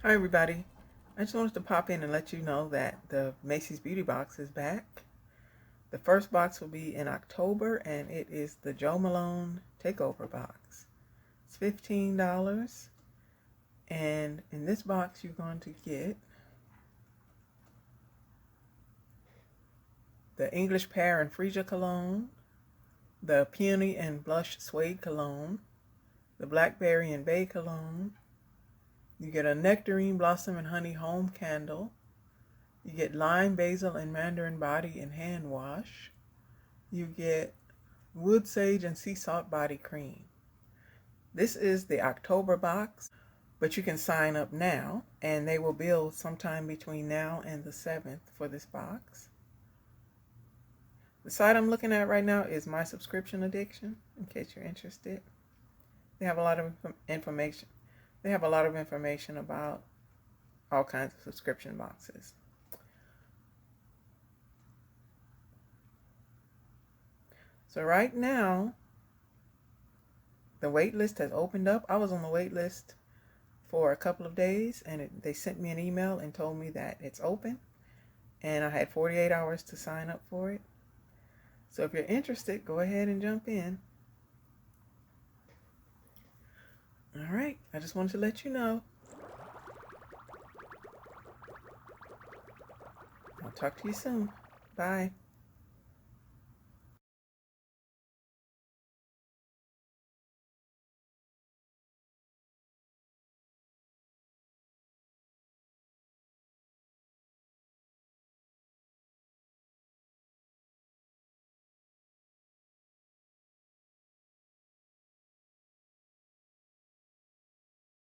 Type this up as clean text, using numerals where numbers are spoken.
Hi everybody. I just wanted to pop in and let you know that the Macy's Beauty Box is back. The first box will be in October and it is the Jo Malone Takeover Box. It's $15 and in this box you're going to get the English Pear and Freesia Cologne, the Peony and Blush Suede Cologne, the Blackberry and Bay Cologne. You get a Nectarine Blossom and Honey Home Candle. You get Lime, Basil, and Mandarin Body and Hand Wash. You get Wood Sage and Sea Salt Body Cream. This is the October box, but you can sign up now, and they will bill sometime between now and the 7th for this box. The site I'm looking at right now is My Subscription Addiction, in case you're interested. They have a lot of information. They have a lot of information about all kinds of subscription boxes. So right now, the wait list has opened up. I was on the wait list for a couple of days, and they sent me an email and told me that it's open, and I had 48 hours to sign up for it. So if you're interested, go ahead and jump in. All right, I just wanted to let you know. I'll talk to you soon. Bye.